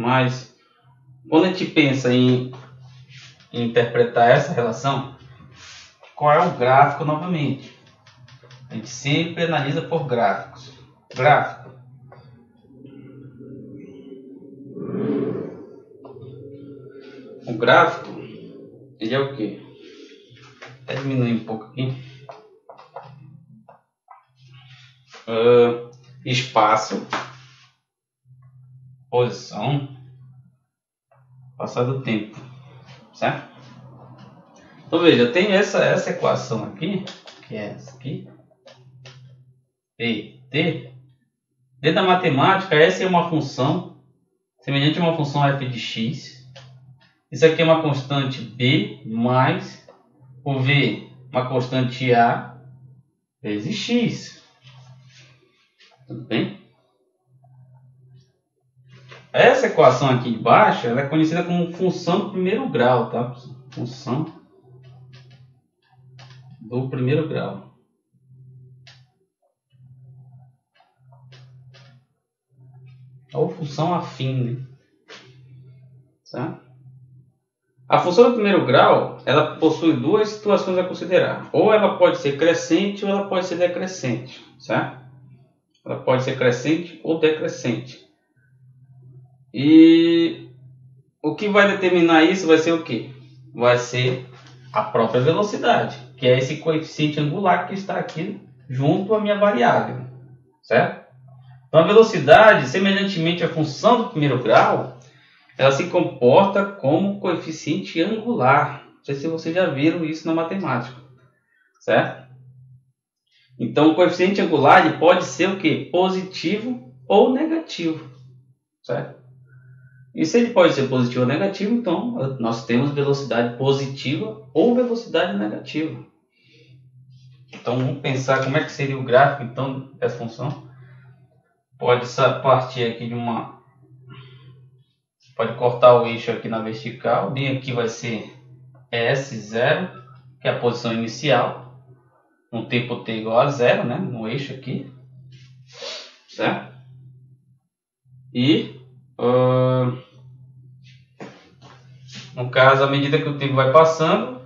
Mas quando a gente pensa em interpretar essa relação, qual é o gráfico novamente? A gente sempre analisa por gráficos. Gráfico. O gráfico, ele é o quê? Vou diminuir um pouco aqui. Espaço, posição, passar do tempo, certo? Então veja, tem essa equação aqui, que é essa aqui, P, T. Dentro da matemática, essa é uma função semelhante a uma função f de x. Isso aqui é uma constante b mais o v, uma constante a vezes x. Tudo bem? Essa equação aqui de baixo, ela é conhecida como função do primeiro grau, tá? Função do primeiro grau. Ou função afim, né? Certo? A função do primeiro grau, ela possui duas situações a considerar. Ou ela pode ser crescente ou ela pode ser decrescente, certo? Ela pode ser crescente ou decrescente. E o que vai determinar isso vai ser o quê? Vai ser a própria velocidade, que é esse coeficiente angular que está aqui junto à minha variável, certo? Então a velocidade, semelhantemente à função do primeiro grau, ela se comporta como coeficiente angular. Não sei se vocês já viram isso na matemática, certo? Então o coeficiente angular ele pode ser o quê? Positivo ou negativo, certo? E se ele pode ser positivo ou negativo, então nós temos velocidade positiva ou velocidade negativa. Então vamos pensar como é que seria o gráfico então dessa função. Pode partir aqui de uma... Pode cortar o eixo aqui na vertical. Bem aqui vai ser S0, que é a posição inicial. No tempo t igual a 0, né? No eixo aqui. Certo? E... no caso, à medida que o tempo vai passando,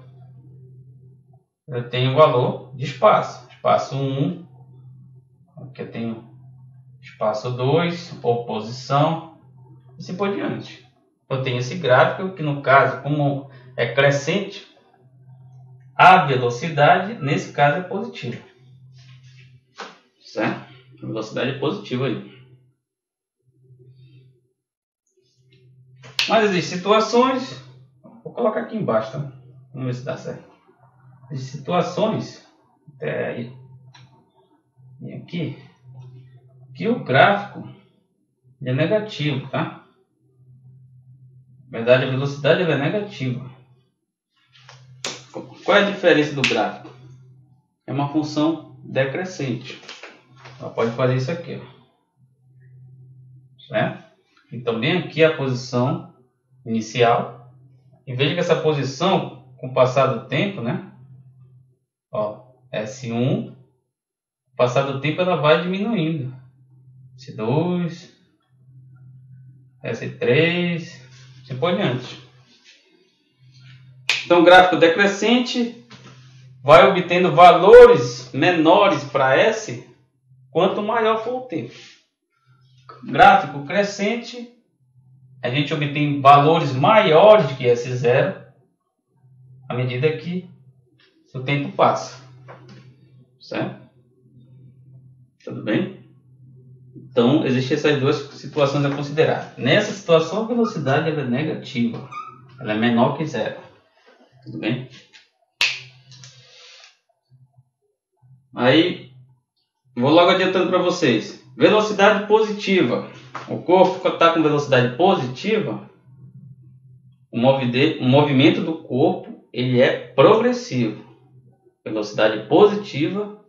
eu tenho o valor de espaço. Espaço 1, aqui eu tenho espaço 2, ou posição, e assim por diante. Eu tenho esse gráfico que, no caso, como é crescente, a velocidade, nesse caso, é positiva. Certo? A velocidade é positiva aí. Mas existem situações... Vou colocar aqui embaixo, tá? Vamos ver se dá certo. Existem situações... Até aí. E aqui... Que o gráfico é negativo, tá? Na verdade, a velocidade ela é negativa. Qual é a diferença do gráfico? É uma função decrescente. Ela pode fazer isso aqui, ó. Certo? Então, bem aqui a posição inicial. E veja que essa posição, com o passar do tempo, né? Ó, S1, com o passar do tempo ela vai diminuindo. S2, S3, assim por diante. Então, o gráfico decrescente vai obtendo valores menores para S quanto maior for o tempo. Gráfico crescente, a gente obtém valores maiores do que S0 à medida que o tempo passa. Certo? Tudo bem? Então, existem essas duas situações a considerar. Nessa situação, a velocidade ela é negativa. Ela é menor que 0. Tudo bem? Aí, vou logo adiantando para vocês. Velocidade positiva. O corpo está com velocidade positiva. O movimento do corpo ele é progressivo. Velocidade positiva,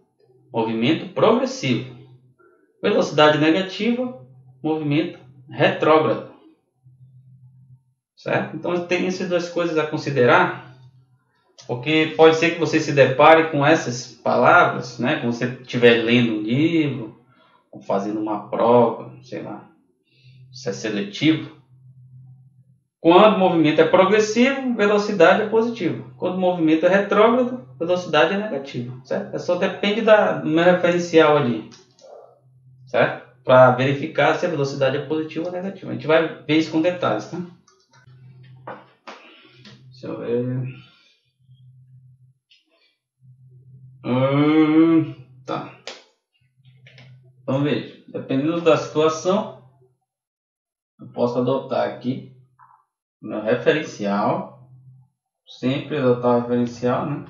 movimento progressivo. Velocidade negativa, movimento retrógrado. Certo? Então tem essas duas coisas a considerar, porque pode ser que você se depare com essas palavras, né? Quando você estiver lendo um livro, ou fazendo uma prova, sei lá, se é seletivo, Quando o movimento é progressivo, velocidade é positiva. Quando o movimento é retrógrado, velocidade é negativa. Certo? Só depende do meu referencial ali. Certo? Para verificar se a velocidade é positiva ou negativa. A gente vai ver isso com detalhes. Tá? Deixa eu ver. Tá. Então veja. Dependendo da situação, eu posso adotar aqui meu referencial. Sempre adotar o referencial, né?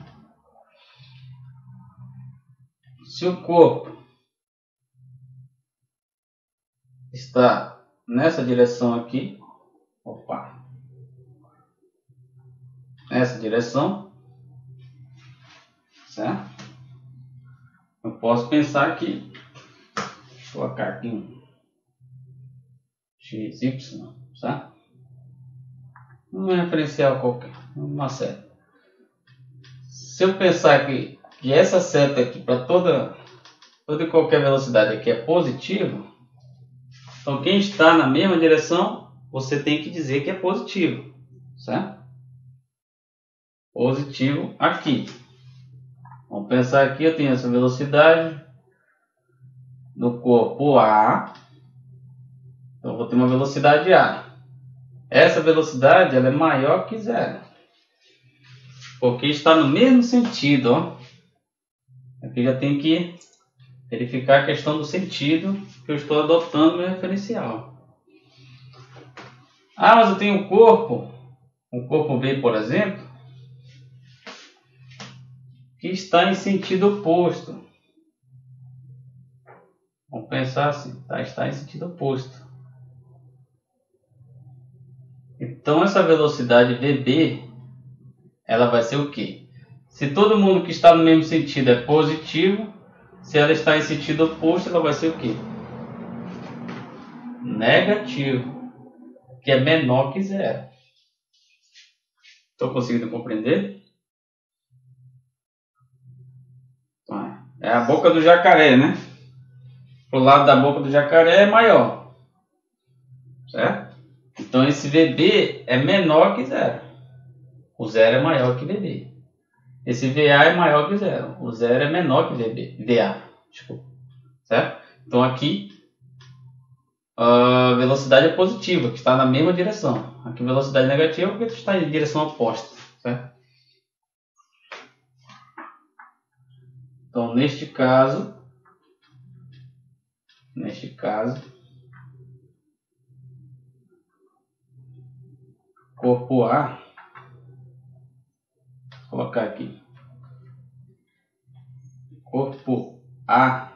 Se o corpo está nessa direção aqui, nessa direção, certo? Eu posso pensar que, vou colocar aqui um XY, certo? Um referencial qualquer, uma seta. Se eu pensar que essa seta aqui para toda e qualquer velocidade aqui é positiva, então quem está na mesma direção, você tem que dizer que é positivo, certo? Positivo aqui. Vamos pensar aqui, eu tenho essa velocidade no corpo A, então eu vou ter uma velocidade A. Essa velocidade ela é maior que zero, porque está no mesmo sentido. Ó. Aqui já tem que verificar a questão do sentido que eu estou adotando meu referencial. Ah, mas eu tenho um corpo B, por exemplo, que está em sentido oposto. Vamos pensar assim, tá? Está em sentido oposto. Então essa velocidade VB, ela vai ser o quê? Se todo mundo que está no mesmo sentido é positivo, se ela está em sentido oposto, ela vai ser o quê? Negativo, que é menor que zero. Estou conseguindo compreender? É a boca do jacaré, né? Pro lado da boca do jacaré é maior, certo? Então esse VB é menor que zero. O zero é maior que VB. Esse VA é maior que zero. O zero é menor que VA. Desculpa. Certo? Então aqui a velocidade é positiva, que está na mesma direção. Aqui velocidade negativa porque está em direção oposta. Certo? Então neste caso, corpo A, vou colocar aqui, corpo A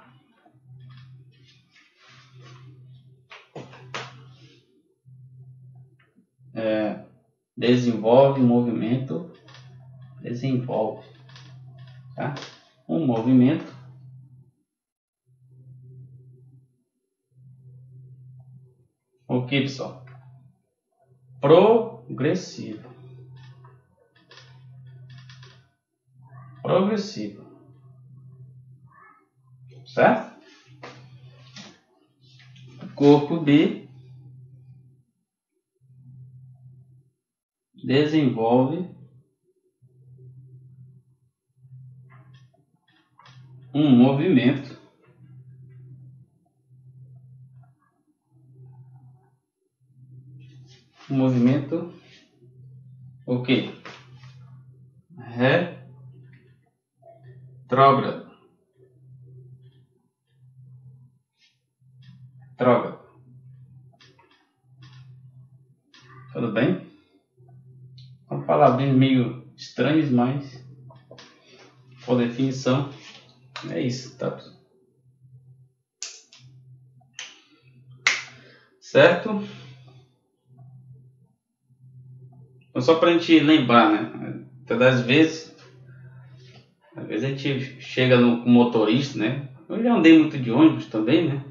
desenvolve um movimento, tá? Um movimento o que, pessoal? Progressivo, certo? Corpo B desenvolve um movimento o que? Retrógrado. Tudo bem? São palavrinhas meio estranhas, mas por definição é isso, tá? Certo? Então, só para a gente lembrar, né? Às vezes a gente chega com o motorista, né? Eu já andei muito de ônibus também, né?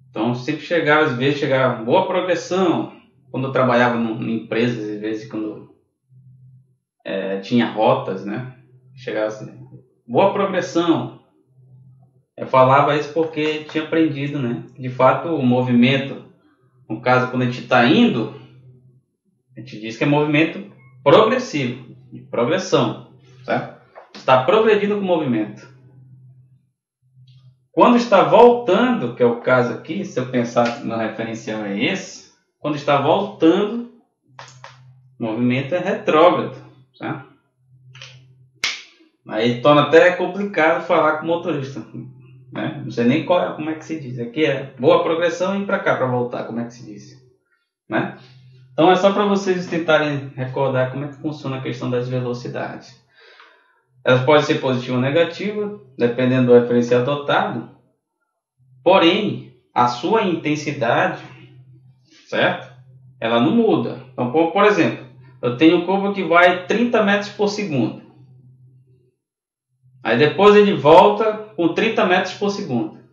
Então sempre chegava boa progressão. Quando eu trabalhava em empresas, às vezes quando tinha rotas, né? Chegava assim, boa progressão. Eu falava isso porque tinha aprendido, né? De fato, o movimento, no caso, quando a gente está indo, A gente diz que é movimento progressivo, de progressão, certo? Está progredindo com o movimento. Quando está voltando, que é o caso aqui, se eu pensar no referencial é esse, quando está voltando, o movimento é retrógrado, certo? Aí torna até complicado falar com o motorista, né? Não sei nem como é que se diz. Aqui é boa progressão e para cá para voltar, como é que se diz, né? Então é só para vocês tentarem recordar como é que funciona a questão das velocidades. Elas podem ser positiva ou negativa, dependendo do referencial adotado. Porém, a sua intensidade, certo? Ela não muda. Então, por exemplo, eu tenho um cubo que vai 30 metros por segundo. Aí depois ele volta com 30 metros por segundo.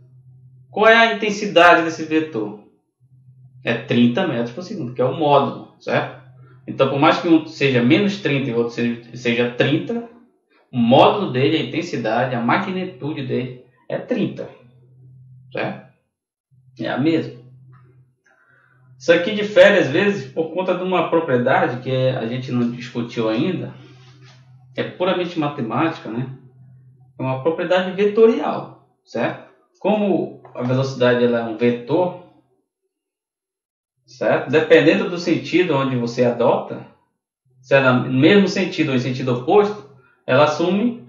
Qual é a intensidade desse vetor? É 30 metros por segundo, que é o módulo, certo? Então, por mais que um seja menos 30 e o outro seja 30, o módulo dele, a intensidade, a magnitude dele é 30, certo? É a mesma. Isso aqui difere às vezes por conta de uma propriedade que a gente não discutiu ainda, é puramente matemática, né? É uma propriedade vetorial, certo? Como a velocidade ela é um vetor, certo? Dependendo do sentido onde você adota, se é no mesmo sentido ou em sentido oposto, ela assume,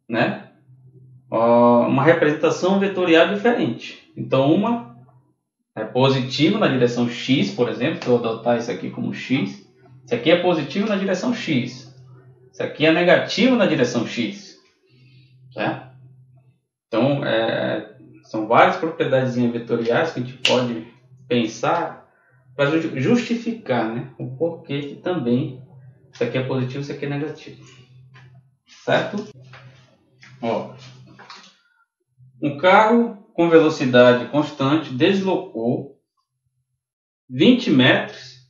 né, uma representação vetorial diferente. Então, uma é positiva na direção x, por exemplo, se eu adotar isso aqui como x, isso aqui é positivo na direção x, isso aqui é negativo na direção x, certo? Então, são várias propriedades vetoriais que a gente pode pensar para justificar, né, o porquê que também isso aqui é positivo, isso aqui é negativo, certo? Ó, um carro com velocidade constante deslocou 20 metros,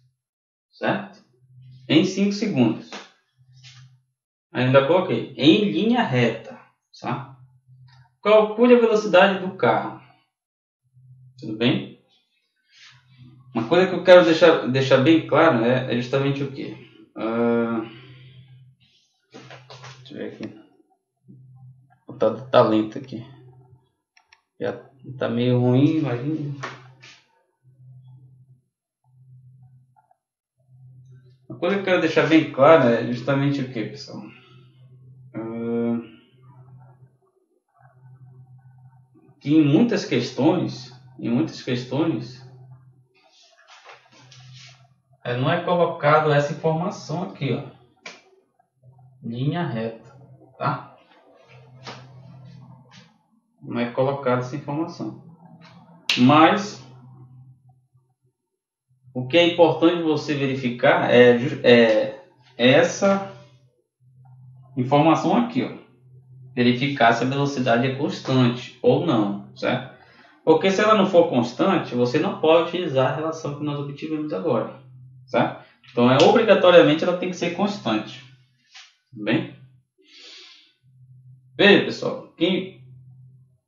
certo? Em 5 segundos. Ainda coloquei em linha reta, tá? Calcule a velocidade do carro. Tudo bem? Uma coisa que eu quero deixar bem claro é justamente o que? Deixa eu ver aqui. Vou botar do talento aqui. Já tá meio ruim, imagina. Uma coisa que eu quero deixar bem clara é justamente o que, pessoal? Que em muitas questões, não é colocado essa informação aqui, ó, linha reta, tá? Não é colocada essa informação. Mas o que é importante você verificar é essa informação aqui, ó. Verificar se a velocidade é constante ou não, certo? Porque se ela não for constante, você não pode utilizar a relação que nós obtivemos agora, certo? Então, obrigatoriamente ela tem que ser constante. Tudo bem? Veja, pessoal,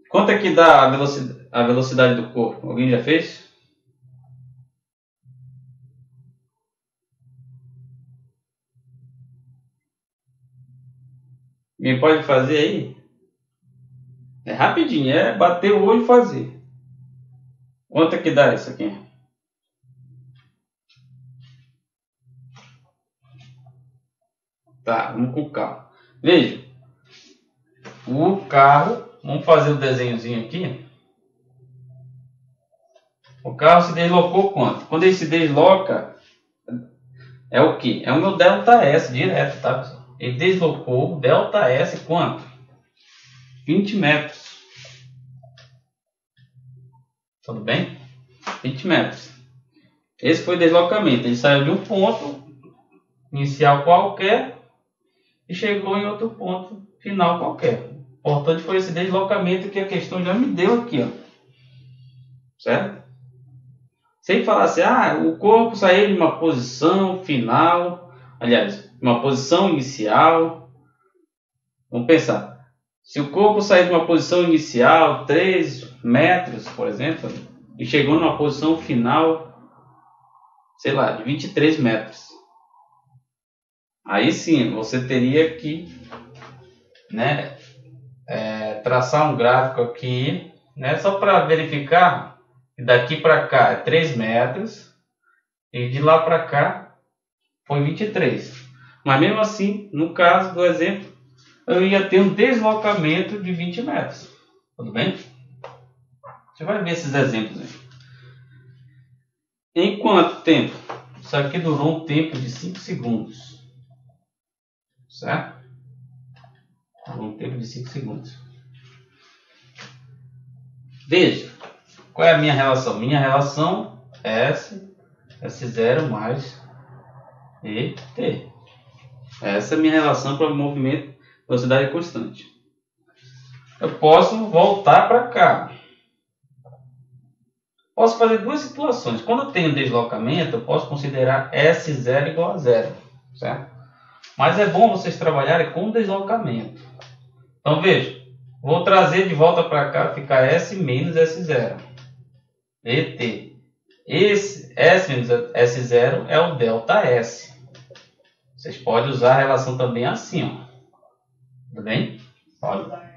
quanto é que dá a velocidade do corpo? Alguém já fez? Alguém pode fazer aí? É rapidinho, é bater o olho e fazer. Quanto é que dá isso aqui? Tá, vamos com calma. Veja, o carro, vamos fazer o desenhozinho aqui. O carro se deslocou quanto? Quando ele se desloca, é o que? É o meu ΔS direto, tá, pessoal? Ele deslocou ΔS quanto? 20 metros. Tudo bem? 20 metros. Esse foi o deslocamento. Ele saiu de um ponto inicial qualquer e chegou em outro ponto final qualquer. O importante foi esse deslocamento que a questão já me deu aqui, ó. Certo? Sem falar assim, o corpo saiu de uma posição final, aliás, de uma posição inicial. Vamos pensar. Se o corpo sair de uma posição inicial, 3 metros, por exemplo, e chegou numa posição final, sei lá, de 23 metros. Aí sim, você teria que, né, traçar um gráfico aqui, né, só para verificar que daqui para cá é 3 metros e de lá para cá foi 23. Mas mesmo assim, no caso do exemplo, eu ia ter um deslocamento de 20 metros. Tudo bem? Você vai ver esses exemplos aí. Em quanto tempo? Isso aqui durou um tempo de 5 segundos. Certo? Durou um tempo de 5 segundos. Veja, qual é a minha relação? Minha relação é S0 mais ET. Essa é a minha relação para o movimento velocidade constante. Eu posso voltar para cá. Posso fazer duas situações. Quando eu tenho deslocamento, eu posso considerar S0 igual a zero. Certo? Mas é bom vocês trabalharem com deslocamento. Então veja, vou trazer de volta para cá, ficar S menos S0. ET. Esse S menos S0 é o ΔS. Vocês podem usar a relação também assim, ó. Tudo bem? Olha.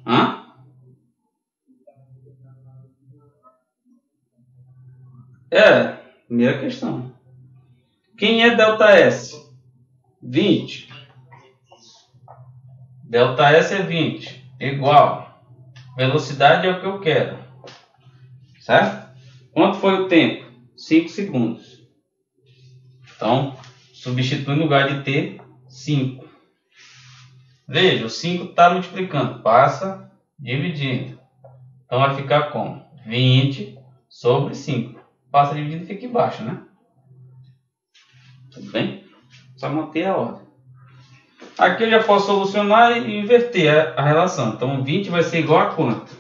Hã? Primeira questão. Quem é ΔS? 20. ΔS é 20. Igual. Velocidade é o que eu quero. Certo? Quanto foi o tempo? 5 segundos. Então, substitui no lugar de T, 5. Veja, o 5 está multiplicando. Passa dividindo. Então, vai ficar como? 20 sobre 5. Passa dividindo e fica embaixo, né? Tudo bem? Só manter a ordem. Aqui eu já posso solucionar e inverter a relação. Então, 20 vai ser igual a quanto?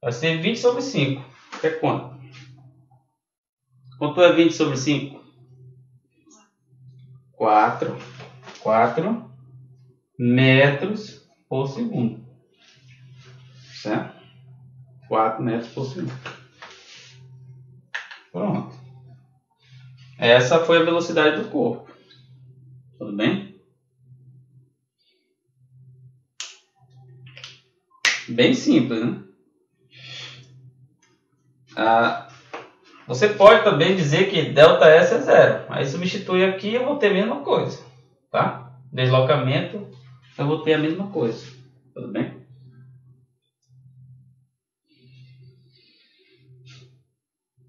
Vai ser 20 sobre 5. Que é quanto? Quanto é 20 sobre 5? 4 metros por segundo. Certo? 4 metros por segundo. Pronto. Essa foi a velocidade do corpo. Tudo bem? Bem simples, né? Você pode também dizer que ΔS é zero. Aí substitui aqui e eu vou ter a mesma coisa. Tá? Deslocamento, eu vou ter a mesma coisa. Tudo bem?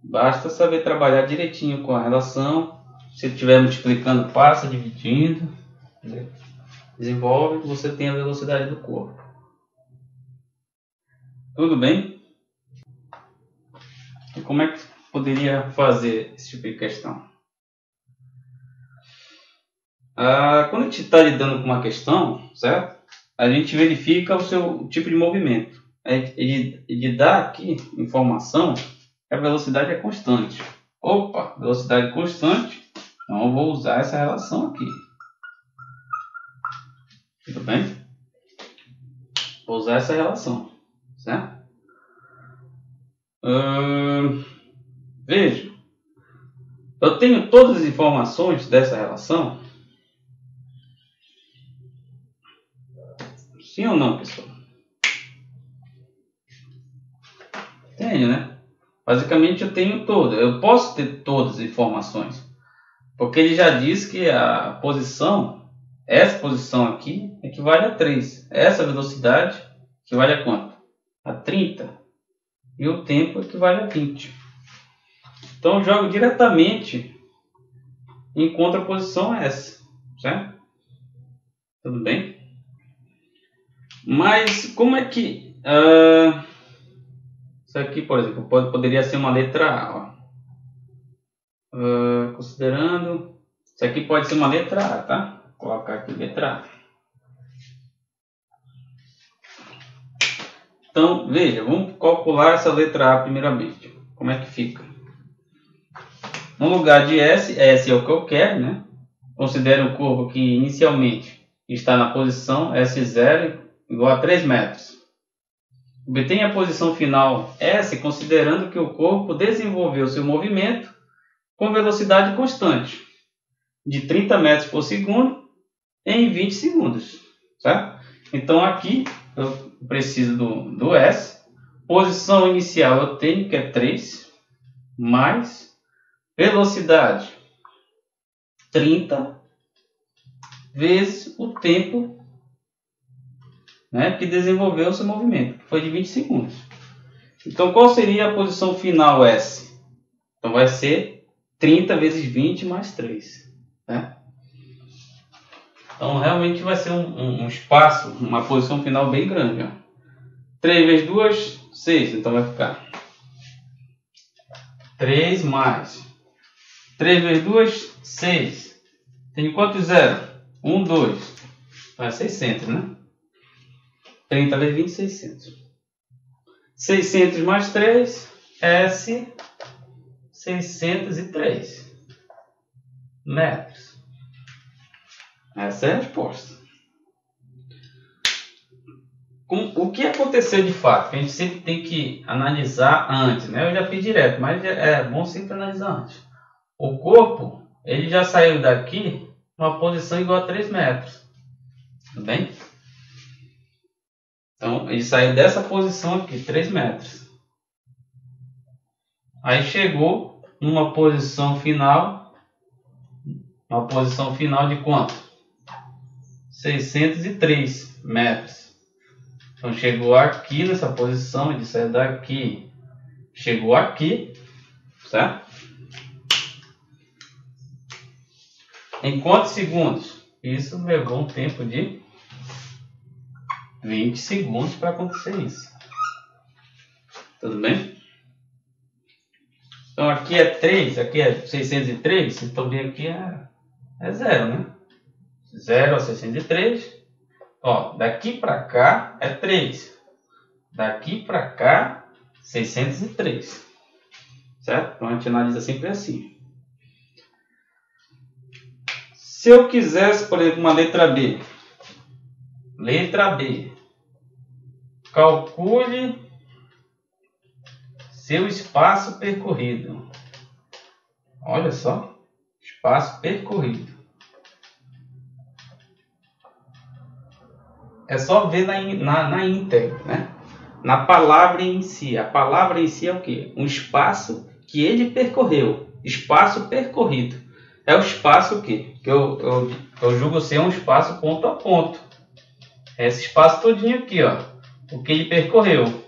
Basta saber trabalhar direitinho com a relação. Se estiver multiplicando, passa, dividindo. Entendeu? Desenvolve, você tem a velocidade do corpo. Tudo bem? E como é que poderia fazer esse tipo de questão? Quando a gente está lidando com uma questão, certo? A gente verifica o seu tipo de movimento. Ele dá aqui informação que a velocidade é constante. Opa, velocidade constante. Então eu vou usar essa relação aqui. Tudo bem? Vou usar essa relação. Certo? Veja. Eu tenho todas as informações dessa relação? Sim ou não, pessoal? Tenho, né? Basicamente eu tenho todas. Eu posso ter todas as informações. Porque ele já diz que a posição, essa posição aqui, equivale a 3. Essa velocidade equivale a quanto? A 30. E o tempo equivale a 20. Então eu jogo diretamente em contraposição a essa. Certo? Tudo bem? Mas como é que... isso aqui, por exemplo, poderia ser uma letra A. Considerando... Isso aqui pode ser uma letra A, tá? Vou colocar aqui letra A. Então, veja, vamos calcular essa letra A primeiramente. Como é que fica? No lugar de S, S é o que eu quero, né? Considere um corpo que inicialmente está na posição S0 igual a 3 metros. Obtenha a posição final S considerando que o corpo desenvolveu seu movimento com velocidade constante. de 30 metros por segundo em 20 segundos. Certo? Então aqui eu preciso do S. Posição inicial eu tenho que é 3, mais velocidade 30 vezes o tempo, né, que desenvolveu o seu movimento, que foi de 20 segundos. Então qual seria a posição final S? Então vai ser 30 vezes 20 mais 3. Né? Então realmente vai ser um espaço, uma posição final bem grande. Ó. 3 vezes 2, 6. Então vai ficar 3 mais 3 vezes 2, 6. Tem quanto zero? 1, 2. Vai 600, né? 30 vezes 20, 600. 600 mais 3, S, 603 metros. Essa é a resposta. O que aconteceu de fato? A gente sempre tem que analisar antes, né? Eu já fiz direto, mas é bom sempre analisar antes. O corpo, ele já saiu daqui numa posição igual a 3 metros. Tudo bem? Então, ele saiu dessa posição aqui, 3 metros. Aí chegou numa posição final. Uma posição final de quanto? 603 metros. Então chegou aqui nessa posição, ele saiu daqui, chegou aqui, certo? Em quantos segundos? Isso levou um tempo de 20 segundos para acontecer isso. Tudo bem? Então aqui é 3, aqui é 603, então bem aqui é 0, né? 0 a 603. Ó, daqui para cá é 3. Daqui para cá, 603. Certo? Então a gente analisa sempre assim. Se eu quisesse, por exemplo, uma letra B. Letra B. Calcule seu espaço percorrido. Olha só. Espaço percorrido. É só ver na íntegra, né? Na palavra em si. A palavra em si é o quê? Um espaço que ele percorreu. Espaço percorrido. É o espaço o quê? Que eu julgo ser um espaço ponto a ponto. É esse espaço todinho aqui, ó. O que ele percorreu.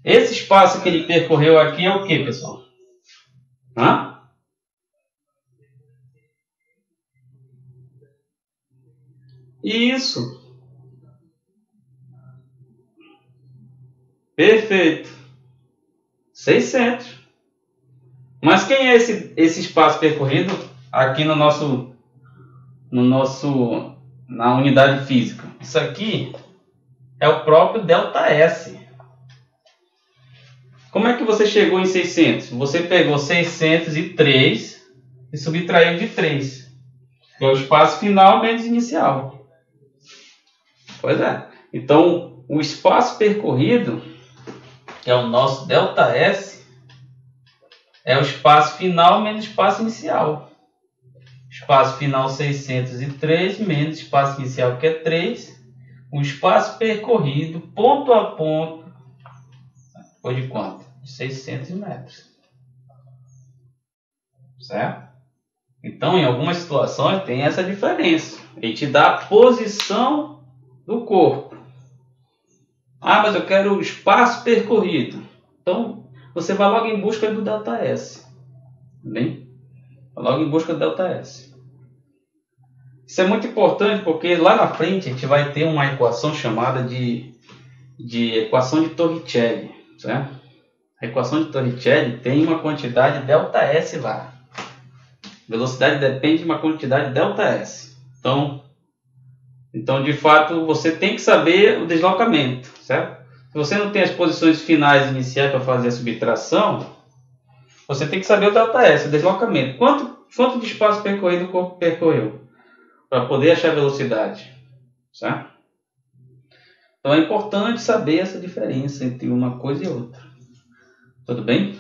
Esse espaço que ele percorreu aqui é o quê, pessoal? Hã? Isso. Perfeito. 600. Mas quem é esse espaço percorrido aqui na unidade física? Isso aqui é o próprio ΔS. Como é que você chegou em 600? Você pegou 603 e subtraiu de 3. Que é o espaço final menos inicial. Pois é. Então, o espaço percorrido, que é o nosso ΔS, é o espaço final menos espaço inicial. Espaço final 603 menos espaço inicial, que é 3. O espaço percorrido, ponto a ponto, foi de quanto? De 600 metros. Certo? Então, em algumas situações, tem essa diferença. Ele te dá a posição do corpo. Ah, mas eu quero o espaço percorrido. Então, você vai logo em busca do ΔS. Bem? Vai logo em busca do ΔS. Isso é muito importante porque lá na frente a gente vai ter uma equação chamada de equação de Torricelli. Certo? A equação de Torricelli tem uma quantidade ΔS lá. Velocidade depende de uma quantidade ΔS. Então, de fato, você tem que saber o deslocamento, certo? Se você não tem as posições finais e iniciais para fazer a subtração, você tem que saber o ΔS, o deslocamento. Quanto de espaço percorrido o corpo percorreu? Para poder achar a velocidade, certo? Então, é importante saber essa diferença entre uma coisa e outra. Tudo bem?